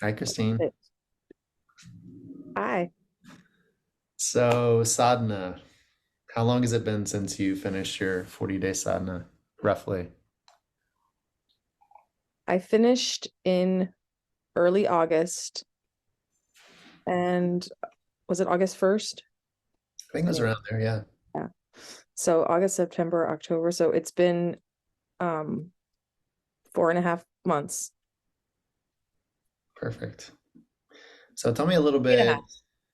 Hi, Christine. Hi. So, sadhana, how long has it been since you finished your 40-day sadhana, roughly? I finished in early August, and was it August 1st? I think it I was think, around there, yeah. yeah. So August, September, October. So it's been um 4.5 months. Perfect. So, tell me a little Three and a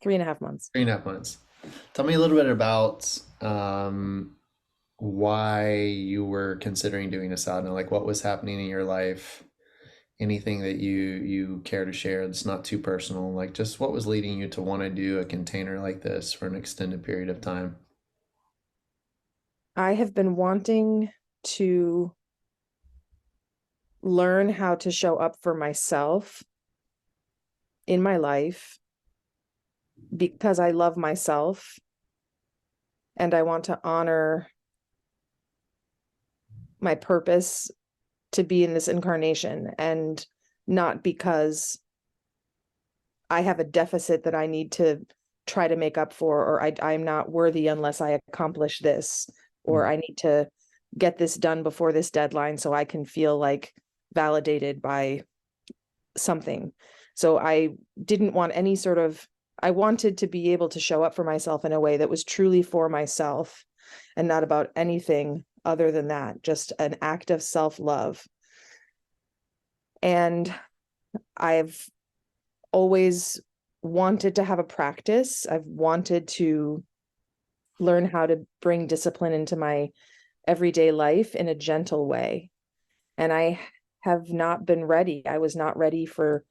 bit, half. 3.5 months. 3.5 months. Tell me a little bit about why you were considering doing a sadhana, like what was happening in your life, anything that you care to share that's not too personal, like just what was leading you to want to do a container like this for an extended period of time. I have been wanting to learn how to show up for myself in my life because I love myself and I want to honor my purpose to be in this incarnation, and not because I have a deficit that I need to try to make up for, or I'm not worthy unless I accomplish this, or I need to get this done before this deadline so I can feel like validated by something. So I didn't want any sort of, I wanted to be able to show up for myself in a way that was truly for myself and not about anything other than that, just an act of self-love. And I've always wanted to have a practice. I've wanted to learn how to bring discipline into my everyday life in a gentle way. And I have not been ready. I was not ready for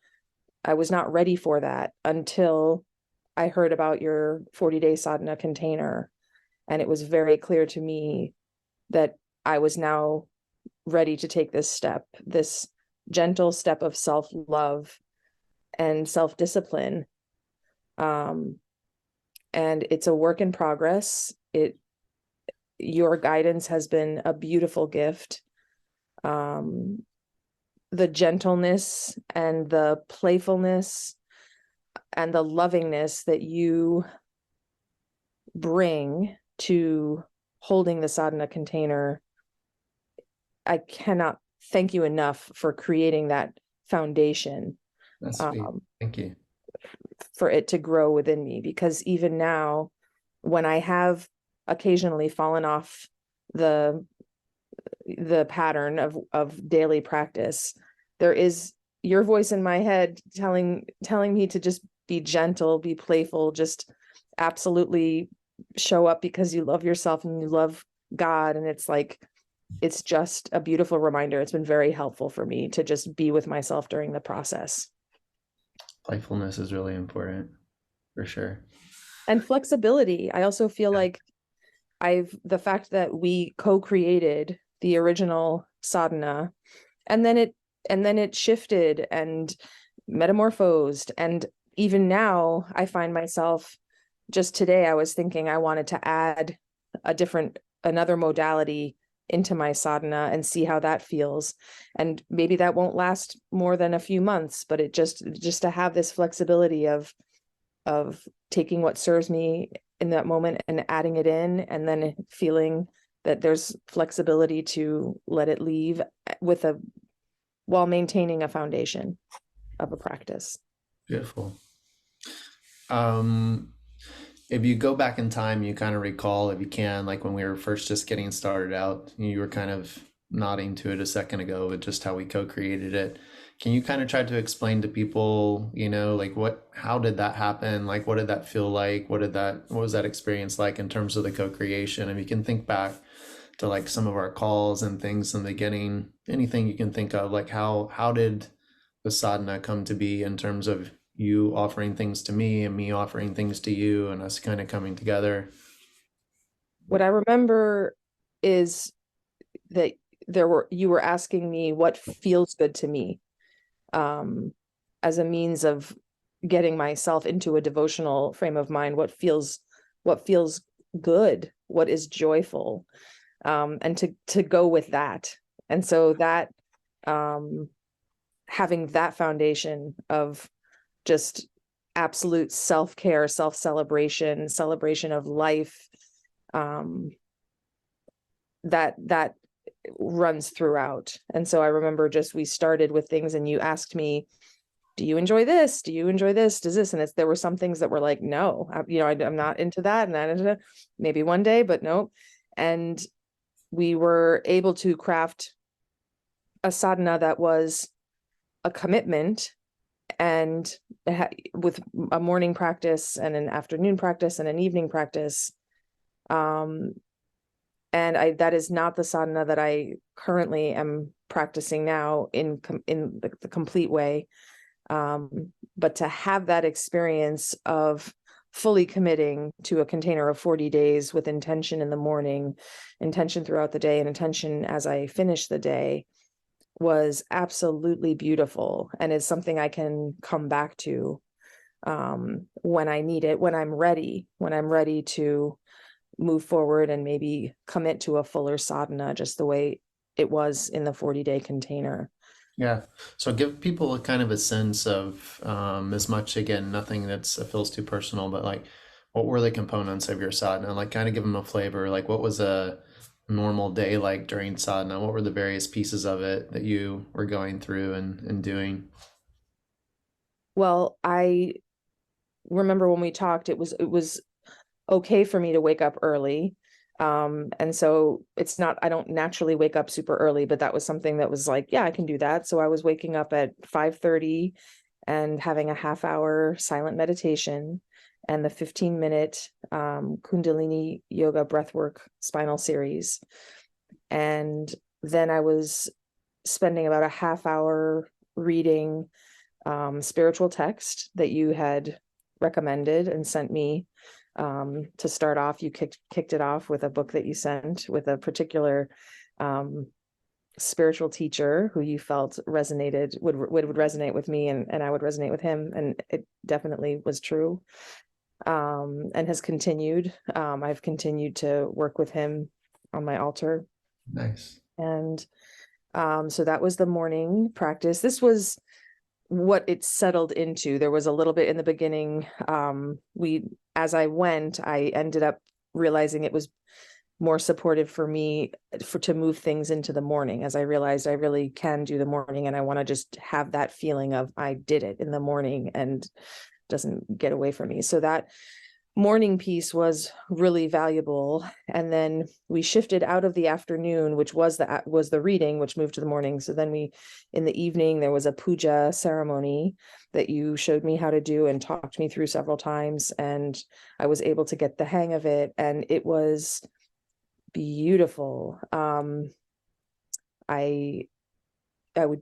that until I heard about your 40-day sadhana container. And it was very clear to me that I was now ready to take this step, this gentle step of self-love and self-discipline. Um, and it's a work in progress. Your guidance has been a beautiful gift. Um, the gentleness and the playfulness and the lovingness that you bring to holding the sadhana container, I cannot thank you enough for creating that foundation, That's sweet. um, Thank you. for it to grow within me. Because even now, when I have occasionally fallen off the the pattern of daily practice, there is your voice in my head telling me to just be gentle, be playful, just absolutely show up because you love yourself and you love God. And it's like, it's just a beautiful reminder. It's been very helpful for me to just be with myself during the process. Playfulness is really important for sure. And flexibility. I also feel like the fact that we co-created the original sadhana, and then it shifted and metamorphosed, and even now I find myself, just today I was thinking I wanted to add another modality into my sadhana and see how that feels. And maybe that won't last more than a few months, but it just to have this flexibility of taking what serves me in that moment and adding it in, and then feeling that there's flexibility to let it leave with a while maintaining a foundation of a practice. Beautiful. Um, if you go back in time, you kind of recall, if you can, like when we were first just getting started out, you were kind of nodding to it a second ago with just how we co-created it. Can you kind of try to explain to people, like how did that happen? Like, what did that feel like? What was that experience like in terms of the co-creation? If you can think back to like some of our calls and things in the beginning, anything you can think of, like how did the sadhana come to be in terms of you offering things to me and me offering things to you and us kind of coming together. What I remember is that you were asking me what feels good to me, um, as a means of getting myself into a devotional frame of mind. What feels good, what is joyful, and to go with that. And so that, um, having that foundation of just absolute self-care, self-celebration, celebration of life, um, that runs throughout. And so I remember just, we started with things and you asked me, do you enjoy this? Do you enjoy this? Does this? And there were some things that were like, no, I'm not into that. And that, maybe one day, but no. And we were able to craft a sadhana that was a commitment, and with a morning practice and an afternoon practice and an evening practice. And that is not the sadhana that I currently am practicing now in the complete way. But to have that experience of fully committing to a container of 40 days with intention in the morning, intention throughout the day, and intention as I finish the day was absolutely beautiful, and is something I can come back to when I need it, when I'm ready to move forward and maybe commit to a fuller sadhana, just the way it was in the 40-day container. Yeah. So give people a kind of a sense of, as much, again, nothing that's feels too personal, but like, what were the components of your sadhana? Like, kind of give them a flavor. Like, what was a normal day like during sadhana? What were the various pieces of it that you were going through and doing? Well, I remember when we talked, it was okay for me to wake up early. And so it's not, I don't naturally wake up super early, but that was something that was like, yeah, I can do that. So I was waking up at 5:30 and having a half-hour silent meditation and the 15-minute Kundalini yoga breathwork spinal series. And then I was spending about a half hour reading spiritual text that you had recommended and sent me. To start off, you kicked it off with a book that you sent with a particular spiritual teacher who you felt would resonate with me, and I would resonate with him, and it definitely was true. And has continued. I've continued to work with him on my altar, Nice. and so that was the morning practice. This was what it settled into. There was a little bit in the beginning. As I went, I ended up realizing it was more supportive for me to move things into the morning, as I realized I really can do the morning, and I want to just have that feeling of I did it in the morning and doesn't get away from me. So that morning piece was really valuable. And then we shifted out of the afternoon, which was the reading, which moved to the morning. So then in the evening, there was a puja ceremony that you showed me how to do and talked me through several times, and I was able to get the hang of it, and it was beautiful.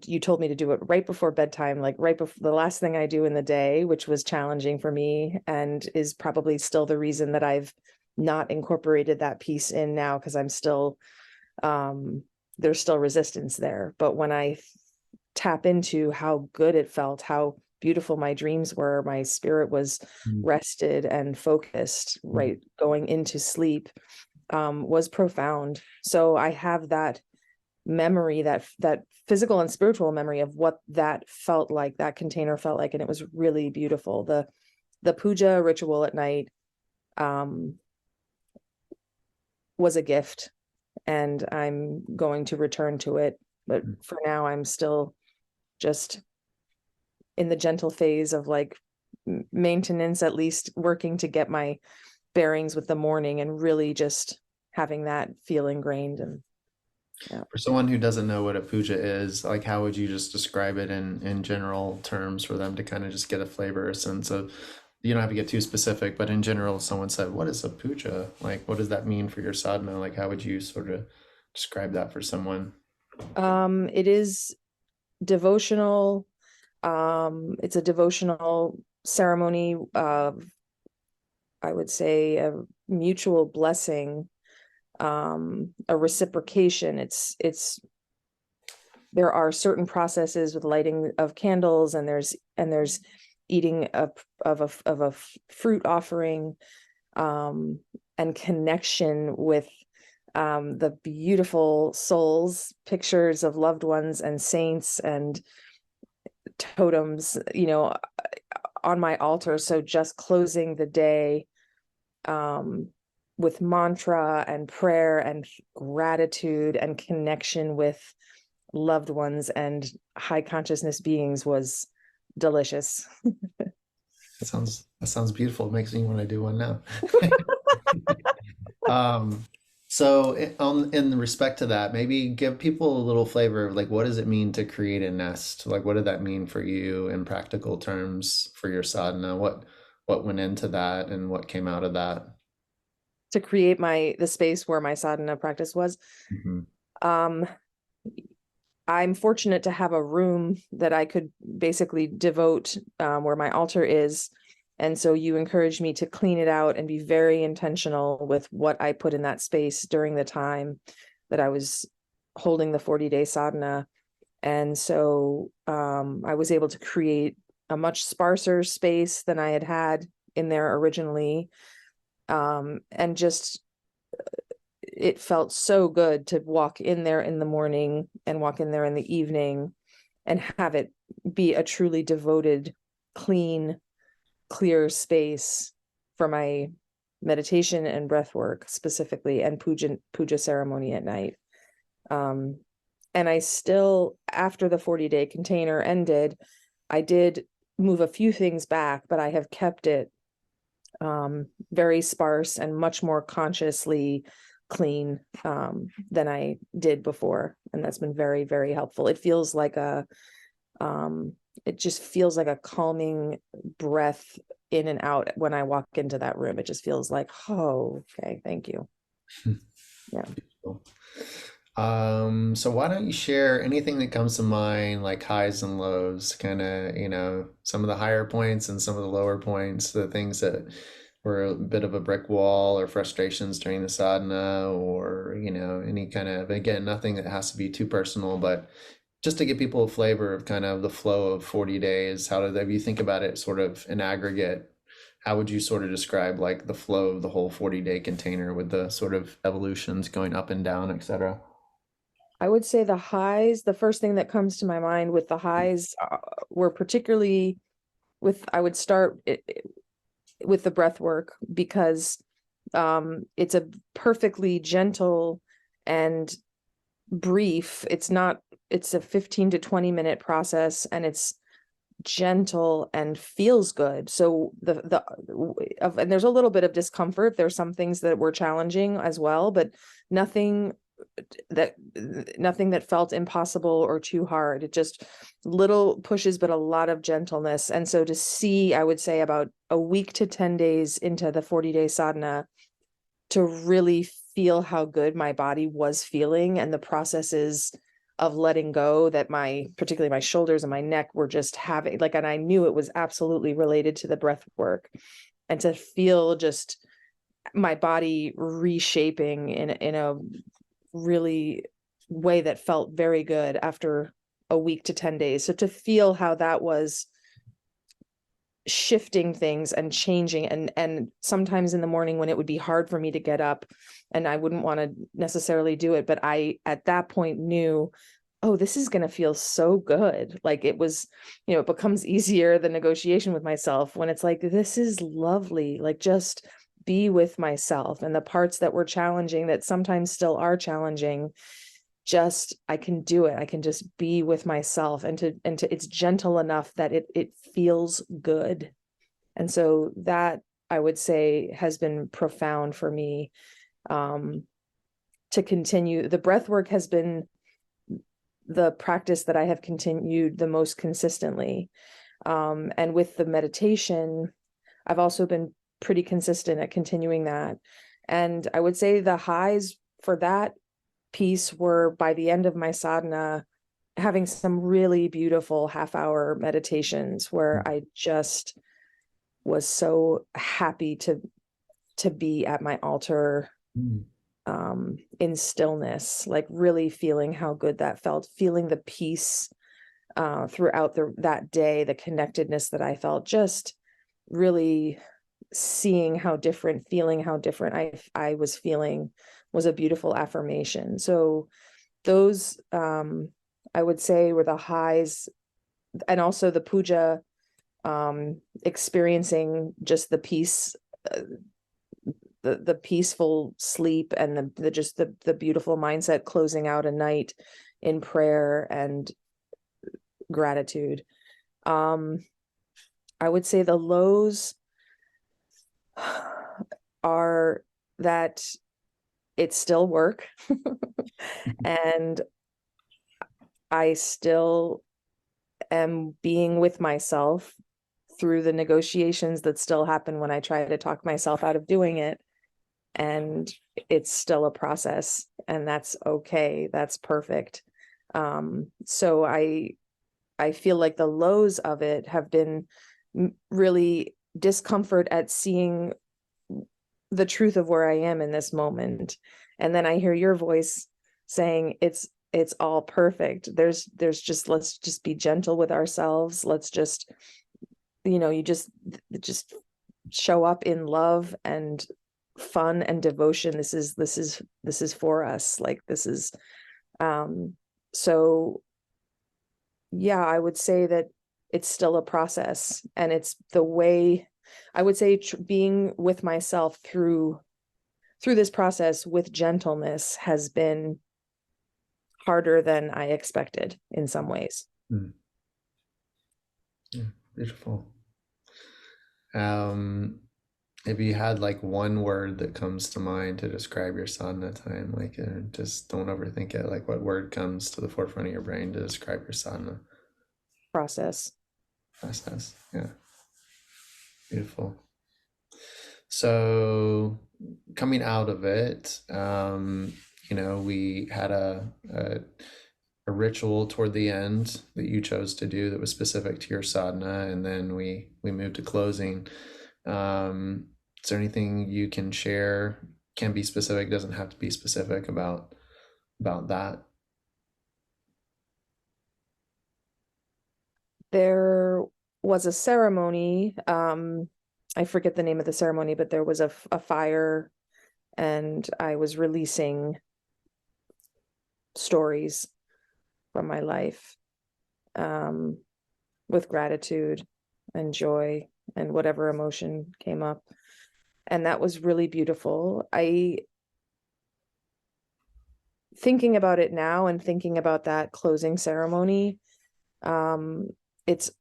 You told me to do it right before bedtime, like right before the last thing I do in the day, which was challenging for me and is probably still the reason that I've not incorporated that piece in now, because I'm still, there's still resistance there. But when I tap into how good it felt, how beautiful my dreams were, my spirit was rested and focused, right, going into sleep, was profound. So I have that memory, that physical and spiritual memory of what that felt like, that container felt like, and it was really beautiful. The puja ritual at night was a gift, and I'm going to return to it, but for now I'm still just in the gentle phase of like maintenance, at least working to get my bearings with the morning and really just having that feel ingrained. And yeah. For someone who doesn't know what a puja is, like, how would you just describe it in general terms for them to kind of just get a flavor, a sense of, you don't have to get too specific, but in general, if someone said, what is a puja? Like, what does that mean for your sadhana? Like, how would you sort of describe that for someone? It is devotional. It's a devotional ceremony of, I would say, a mutual blessing, a reciprocation. It's there are certain processes with lighting of candles, and there's eating of a fruit offering, and connection with the beautiful souls, pictures of loved ones and saints, and totems, on my altar. So just closing the day with mantra and prayer and gratitude and connection with loved ones and high consciousness beings was delicious. That sounds beautiful. It makes me want to do one now. Um, so in respect to that, maybe give people a little flavor of like what does it mean to create a nest? Like what did that mean for you in practical terms for your sadhana? What went into that and what came out of that? To create the space where my sadhana practice was. Hmm. Um, I'm fortunate to have a room that I could basically devote where my altar is. And so you encouraged me to clean it out and be very intentional with what I put in that space during the time that I was holding the 40-day sadhana. And so I was able to create a much sparser space than I had had in there originally. And just it felt so good to walk in there in the morning and walk in there in the evening and have it be a truly devoted, clean, clear space for my meditation and breath work specifically, and puja ceremony at night. And I still, after the 40-day container ended, I did move a few things back, but I have kept it very sparse and much more consciously clean than I did before. And that's been very, very helpful. It feels like it just feels like a calming breath in and out when I walk into that room. It just feels like, oh, okay, thank you. Yeah. Cool. So why don't you share anything that comes to mind, like highs and lows, kind of, some of the higher points and some of the lower points, the things that were a bit of a brick wall or frustrations during the sadhana, or, any kind of, again, nothing that has to be too personal, but just to give people a flavor of kind of the flow of 40 days. If you think about it sort of in aggregate, how would you sort of describe like the flow of the whole 40-day container with the sort of evolutions going up and down, etc.? I would say the highs, the first thing that comes to my mind with the highs were particularly I would start with the breath work, because it's a perfectly gentle and brief. It's a 15 to 20-minute process, and it's gentle and feels good. So and there's a little bit of discomfort. There's some things that were challenging as well, but nothing that felt impossible or too hard. It just little pushes, but a lot of gentleness. And so to see, I would say about a week to 10 days into the 40-day sadhana, to really feel how good my body was feeling and the processes of letting go that particularly my shoulders and my neck were just having, like, and I knew it was absolutely related to the breath work, and to feel just my body reshaping in a really way that felt very good after a week to 10 days. So to feel how that was shifting things and changing, and sometimes in the morning when it would be hard for me to get up and I wouldn't want to necessarily do it, but I at that point knew, oh, this is going to feel so good. Like it was, it becomes easier, the negotiation with myself, when it's like, this is lovely, like just be with myself, and the parts that were challenging, that sometimes still are challenging, just I can do it. I can just be with myself, and to it's gentle enough that it feels good. And so that, I would say, has been profound for me. To continue, the breath work has been the practice that I have continued the most consistently. And with the meditation, I've also been pretty consistent at continuing that. And I would say the highs for that piece were, by the end of my sadhana, having some really beautiful half-hour meditations where I just was so happy to be at my altar Mm. in stillness, like really feeling how good that felt, feeling the peace throughout that day, the connectedness that I felt, just really seeing how different, feeling how different I was feeling, was a beautiful affirmation. So those, I would say, were the highs and also the puja, experiencing just the peace, uh, the peaceful sleep, and the just the beautiful mindset, closing out a night in prayer and gratitude. um I would say the lows are that it's still work and I still am being with myself through the negotiations that still happen when I try to talk myself out of doing it. And it's still a process, and that's okay. That's perfect. So I feel like the lows of it have been really discomfort at seeing the truth of where I am in this moment. And then I hear your voice saying it's all perfect. There's just, let's just be gentle with ourselves. Let's just, you just show up in love and fun and devotion. This is for us. Like, this is, so yeah, I would say that it's still a process, and it's the way I would say being with myself through this process with gentleness has been harder than I expected in some ways. Mm. Yeah, beautiful. Um, if you had like one word that comes to mind to describe your sadhana time, like just don't overthink it. Like, what word comes to the forefront of your brain to describe your sadhana Process. process? Yeah, beautiful. So coming out of it, we had a ritual toward the end that you chose to do that was specific to your sadhana, and then we moved to closing. Is there anything you can share? Can be specific, doesn't have to be specific about that. There was a ceremony. I forget the name of the ceremony, but there was a fire, and I was releasing stories from my life, um, with gratitude and joy and whatever emotion came up. And that was really beautiful. I Thinking about it now and thinking about that closing ceremony, it's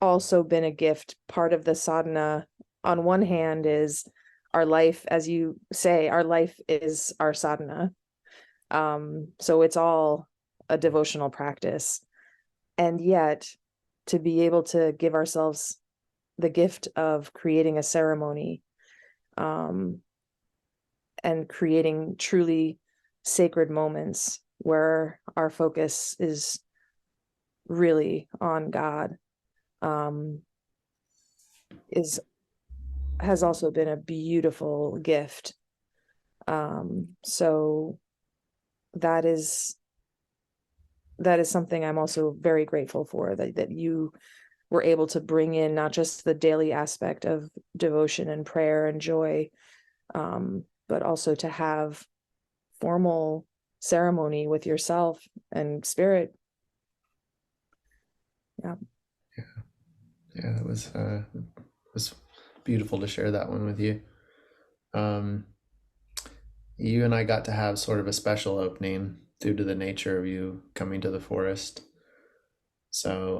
also been a gift. Part of the sadhana, on one hand, is our life, as you say, our life is our sadhana. So it's all a devotional practice. And yet, to be able to give ourselves the gift of creating a ceremony, um, and creating truly sacred moments where our focus is really on God, um, is has also been a beautiful gift. So that is something I'm also very grateful for, that you were able to bring in not just the daily aspect of devotion and prayer and joy, but also to have formal ceremony with yourself and spirit. Yeah. Yeah, that was beautiful to share that one with you. Um, you and I got to have sort of a special opening due to the nature of you coming to the forest. So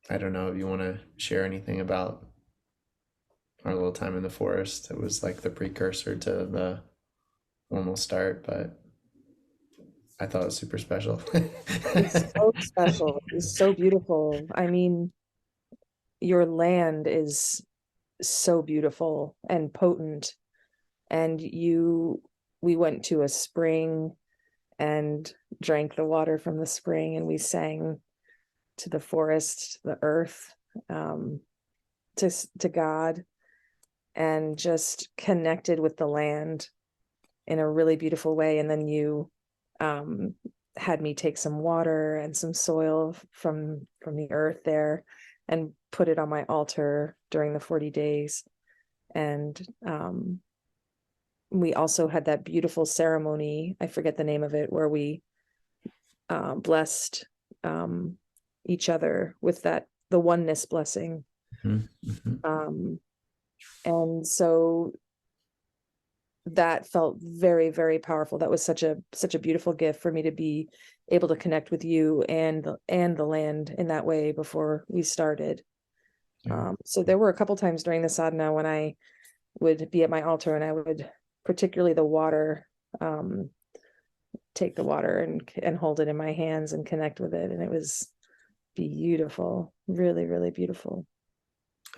I don't know if you want to share anything about our little time in the forest. It was like the precursor to the formal start, but I thought it was super special. It's so special. It's so beautiful. I mean, your land is so beautiful and potent. And we went to a spring and drank the water from the spring, and we sang to the forest, the earth, um, to God, and just connected with the land in a really beautiful way. And then you, um, had me take some water and some soil from the earth there and put it on my altar during the 40 days. And we also had that beautiful ceremony, I forget the name of it, where we blessed, um, each other with the oneness blessing. Mhm, mhm. And so that felt very, very powerful. That was such a beautiful gift for me to be able to connect with you and the land in that way before we started. Yeah. So there were a couple times during the sadhana when I would be at my altar and I would, particularly the water, um, take the water and hold it in my hands and connect with it, and it was beautiful, really, really beautiful.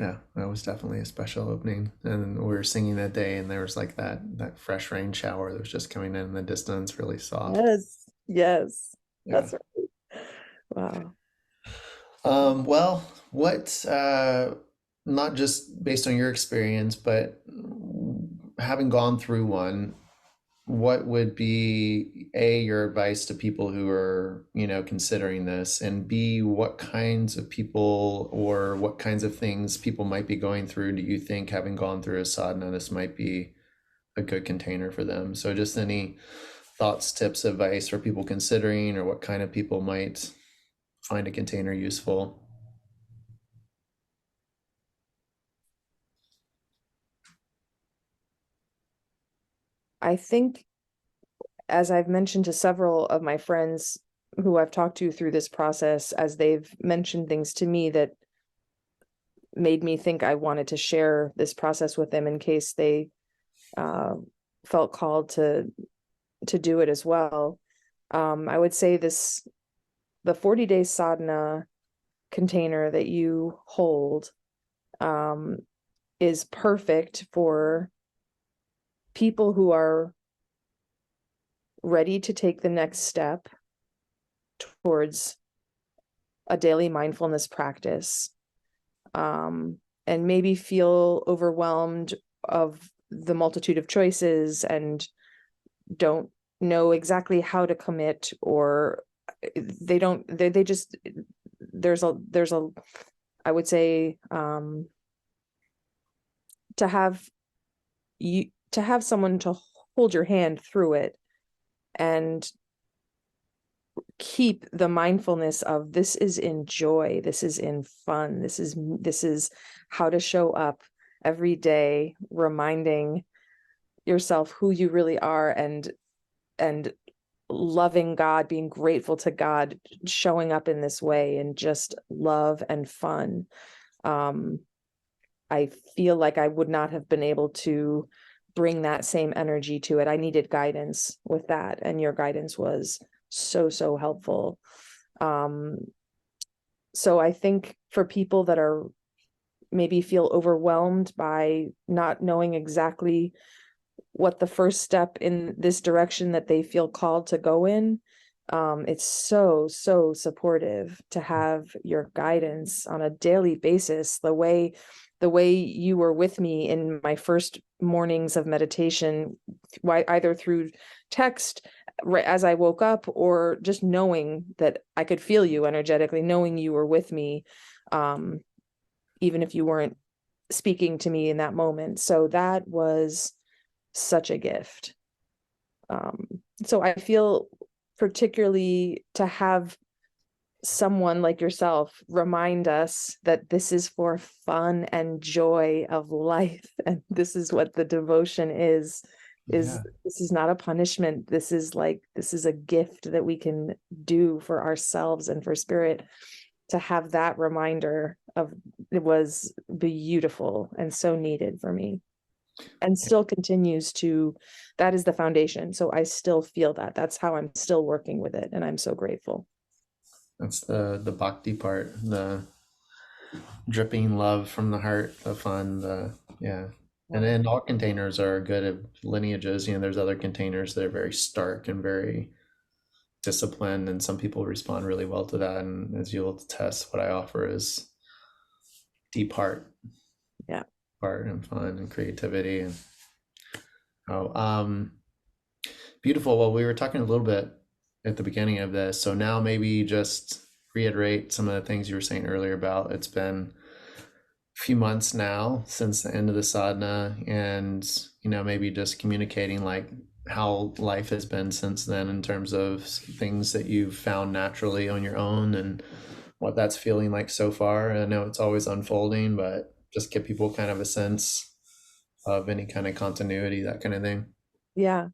Yeah, that was definitely a special opening. And we were singing that day, and there was like that fresh rain shower that was just coming in the distance, really soft. Yes, yes, Yeah. that's right. Wow. Well, what, not just based on your experience, but having gone through one, what would be A, your advice to people who are, considering this, and B, what kinds of people or what kinds of things people might be going through do you think having gone through a sadhana, this might be a good container for them? So just any thoughts, tips, advice for people considering, or what kind of people might find a container useful? I think, as I've mentioned to several of my friends who I've talked to through this process, as they've mentioned things to me that made me think I wanted to share this process with them in case they uh, felt called to do it as well. I would say the 40-day sadhana container that you hold um, is perfect for people who are ready to take the next step towards a daily mindfulness practice, and maybe feel overwhelmed of the multitude of choices and don't know exactly how to commit, or they just there's a I would say, to have to have someone to hold your hand through it and keep the mindfulness of this is in joy, this is in fun, this is how to show up every day, reminding yourself who you really are, and loving God, being grateful to God, showing up in this way, and just love and fun. um I feel like I would not have been able to bring that same energy to it. I needed guidance with that, and your guidance was so, so helpful. Um, so I think for people that are maybe feel overwhelmed by not knowing exactly what the first step in this direction that they feel called to go in, it's so, so supportive to have your guidance on a daily basis, the way you were with me in my first mornings of meditation, either through text as I woke up, or just knowing that I could feel you energetically, knowing you were with me, um, even if you weren't speaking to me in that moment. So that was such a gift. So I feel, particularly to have someone like yourself remind us that this is for fun and joy of life, and this is what the devotion is Yeah. this is not a punishment. This is a gift that we can do for ourselves and for spirit. To have that reminder of it was beautiful and so needed for me, and still continues to, that is the foundation. So I still feel that's how I'm still working with it, and I'm so grateful. That's the bhakti part, the dripping love from the heart, the fun, the yeah. And Wow. then all containers are good at lineages. There's other containers that are very stark and very disciplined, and some people respond really well to that. And as you'll test, what I offer is deep Yeah. heart and fun and creativity. And oh, beautiful. Well, we were talking a little bit at the beginning of this, so now maybe just reiterate some of the things you were saying earlier about it's been few months now since the end of the sadhana, and maybe just communicating like how life has been since then in terms of things that you've found naturally on your own, and what that's feeling like so far. I know it's always unfolding, but just give people kind of a sense of any kind of continuity, that kind of thing. Yeah.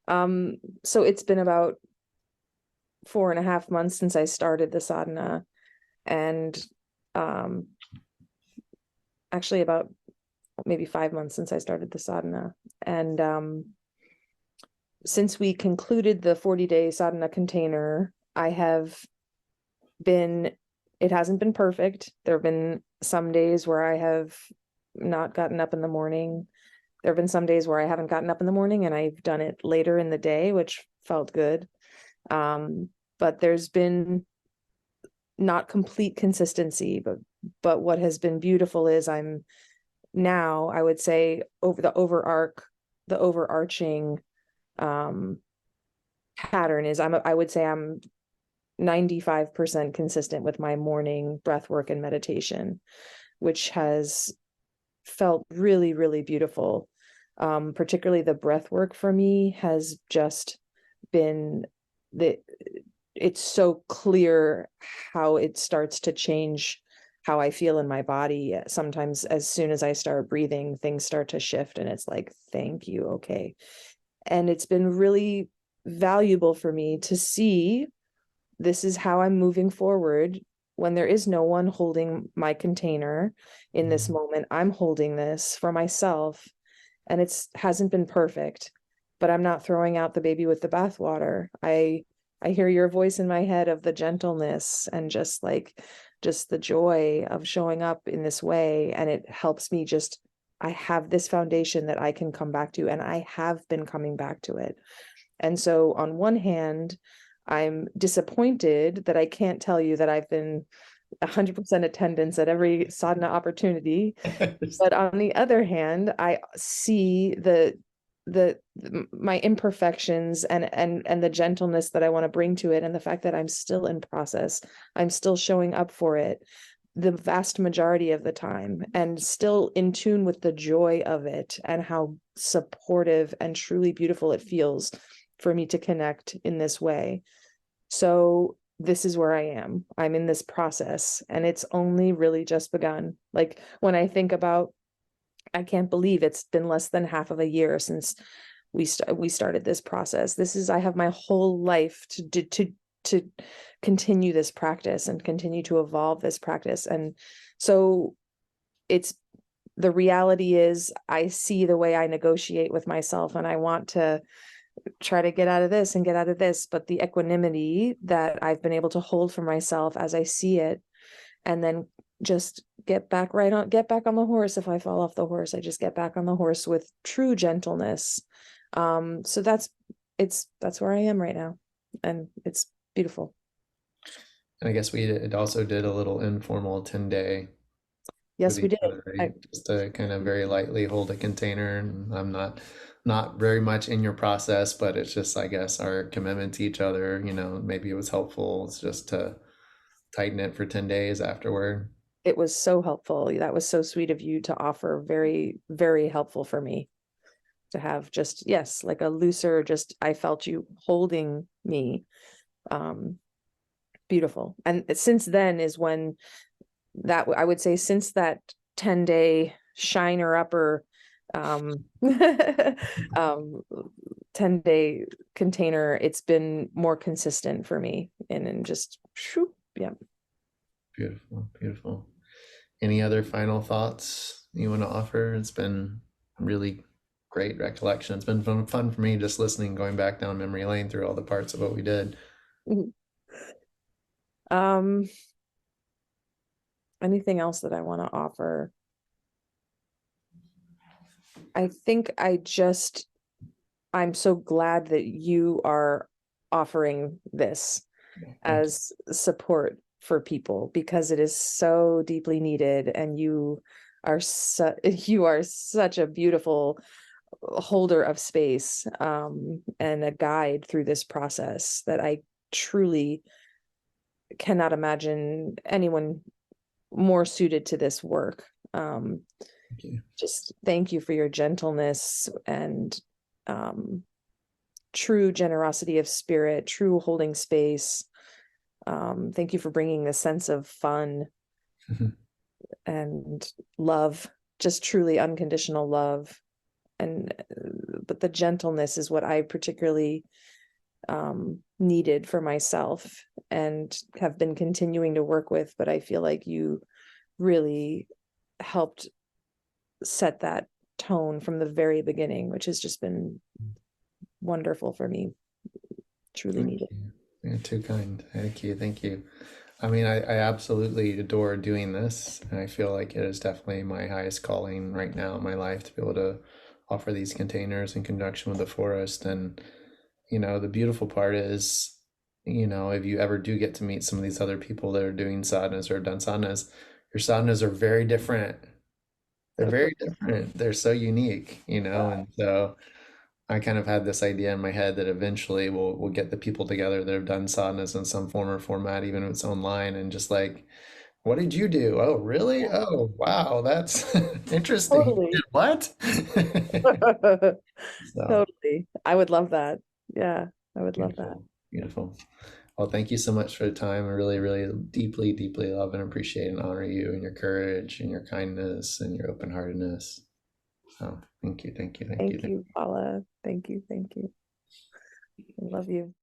So it's been about 4.5 months since I started the sadhana, and um, actually about maybe 5 months since I started the sadhana. And since we concluded the 40-day sadhana container, I have been, it hasn't been perfect. There have been some days where I have not gotten up in the morning. There have been some days where I haven't gotten up in the morning and I've done it later in the day, which felt good. But there's been not complete consistency, but what has been beautiful is I'm now, I would say, over the overarching pattern is I would say I'm 95% consistent with my morning breath work and meditation, which has felt really, really beautiful. Particularly the breath work for me has just been the it's so clear how it starts to change how I feel in my body. Sometimes as soon as I start breathing, things start to shift and it's like, thank you, okay. And it's been really valuable for me to see this is how I'm moving forward when there is no one holding my container in this moment. I'm holding this for myself, and it's hasn't been perfect, but I'm not throwing out the baby with the bathwater. I hear your voice in my head of the gentleness and just the joy of showing up in this way, and it helps me just I have this foundation that I can come back to, and I have been coming back to it. And so on one hand, I'm disappointed that I can't tell you that I've been 100% attendance at every sadhana opportunity. But on the other hand, I see the my imperfections and the gentleness that I want to bring to it, and the fact that I'm still in process. I'm still showing up for it the vast majority of the time, and still in tune with the joy of it and how supportive and truly beautiful it feels for me to connect in this way. So this is where I am. I'm in this process, and it's only really just begun. Like when I think about, I can't believe it's been less than half of a year since we started this process. This is I have my whole life to continue this practice and continue to evolve this practice. And so it's the reality is I see the way I negotiate with myself, and I want to try to get out of this and get out of this, but the equanimity that I've been able to hold for myself as I see it, and then just get back on the horse. If I fall off the horse, I just get back on the horse with true gentleness. So that's where I am right now, and it's beautiful. And I guess it also did a little informal 10-day with Yes, we each did. other, right? Just to kind of very lightly hold a container. And I'm not very much in your process, but it's just, I guess, our commitment to each other, maybe it was helpful. It's just to tighten it for 10 days afterward. It was so helpful. That was so sweet of you to offer. Very, very helpful for me to have just, yes, like a looser, just I felt you holding me. Beautiful. And since then is when that I would say since that 10-day shiner upper um 10-day container, it's been more consistent for me, and just yeah. Beautiful, beautiful. Any other final thoughts you want to offer? It's been really great recollection. It's been fun for me just listening, going back down memory lane through all the parts of what we did. um Anything else that I want to offer? I think I'm so glad that you are offering this as support for people, because it is so deeply needed, and you are such a beautiful holder of space, and a guide through this process that I truly cannot imagine anyone more suited to this work. Just thank you for your gentleness and true generosity of spirit, true holding space. Thank you for bringing this sense of fun and love, just truly unconditional love. And but the gentleness is what I particularly needed for myself and have been continuing to work with. But I feel like you really helped set that tone from the very beginning, which has just been wonderful for me. Truly Thank needed. you. You're too kind. Thank you. Thank you. I mean, I absolutely adore doing this. And I feel like it is definitely my highest calling right now in my life to be able to offer these containers in conjunction with the forest. And, the beautiful part is, if you ever do get to meet some of these other people that are doing sadhanas or have done sadhanas, your sadhanas are very different. They're So very different. They're so unique, yeah, and so I kind of had this idea in my head that eventually we'll get the people together that have done sadhanas in some form or format, even if it's online, and just like, what did you do? Oh, really? Oh, wow, that's interesting. You did totally. what? So Totally. I would love that. Yeah, I would love that. beautiful, beautiful. Well, thank you so much for the time. I really, really deeply, deeply love and appreciate and honor you and your courage and your kindness and your open-heartedness. So thank you, thank you, thank you. Thank you, Paula. Thank you. Thank you. I love you.